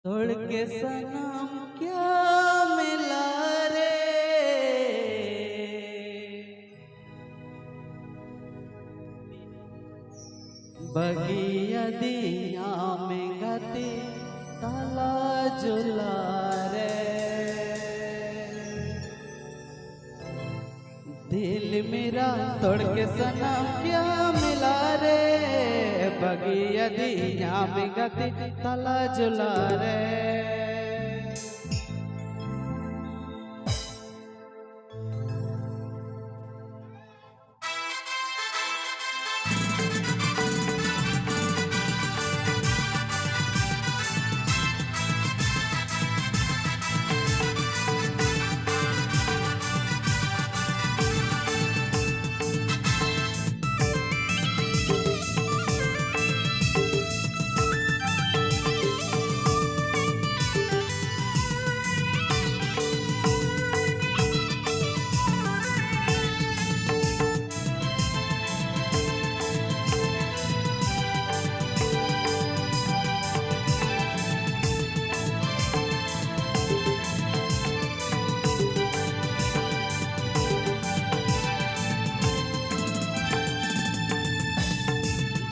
तोड़ के सनम क्या मिला रे, बगिया दिया में गति ताला जुला रे, दिल मेरा तोड़ के सनम क्या मिला रे, बगिया दिया में गति ताला जुला रे।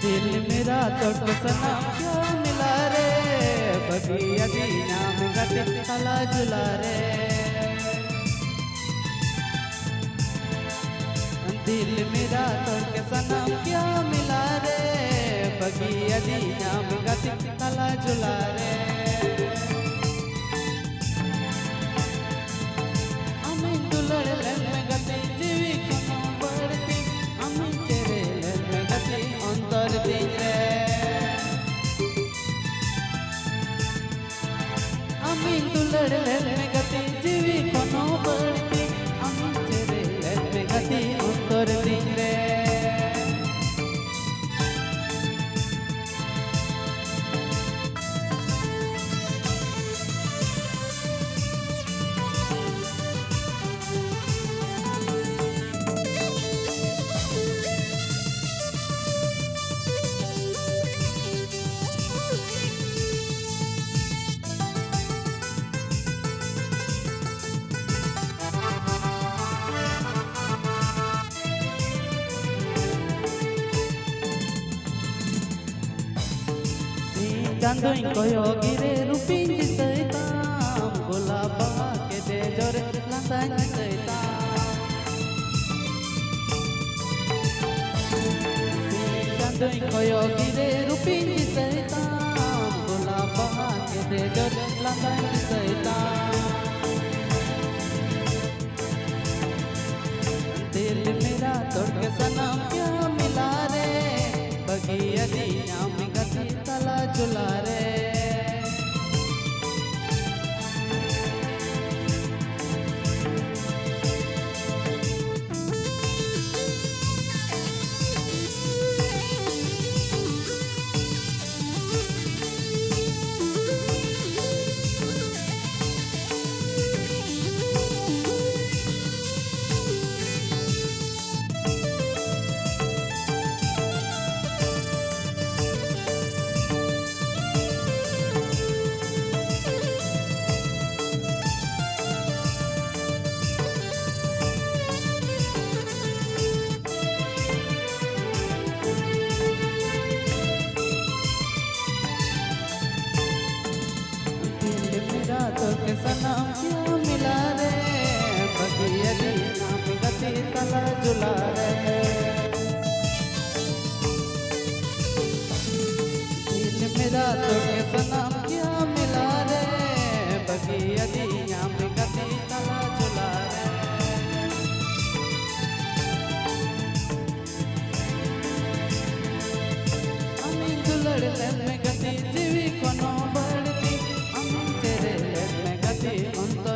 दिल मेरा तोड़ सनम क्यों मिला रे, बगिया दीना में गति ताला जुला रे, दिल मेरा तोड़ सनम क्यों मिला रे, बगिया दीना में गति ताला जुला रे। अमी दुलड़ में गति जीवी कोनो बढ़ती, अमी चेरे में गति अंतर दिन रे, अमी दुलड़ में गति जीवी कोनो बढ़ती, अमी चेरे में गति अंतर दिन रे। Candoin koyo gire rupin di seitam, bola baha ke de jore lantai di seitam. Candoin koyo gire rupin di seitam, bola baha ke de jore lantai di seitam. दिल मेरा तोड़ के सनम क्या मिला रे, बगिया दिया में गति ताला जुला रे। तो के सनम क्यों मिला रे, बगिया दीना में गति ताला जुला रे, दिल मेरा तो के सनम क्यों मिला रे, बगिया दीना में गति ताला जुला रे। अमी दुलड़ में गति जीवी कोनो बढ़ती, अमी तेरे में गति अंतर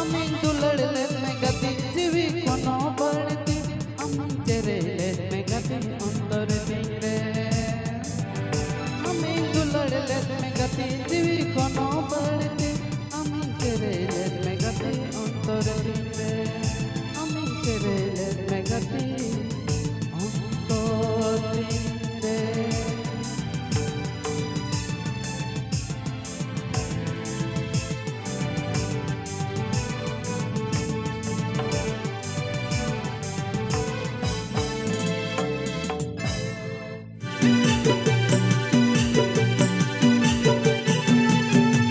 আমি দুলড়লে মেঘাতি জীবি কোনো বড়তি আমি চেরেলে মেঘাতি অন্তর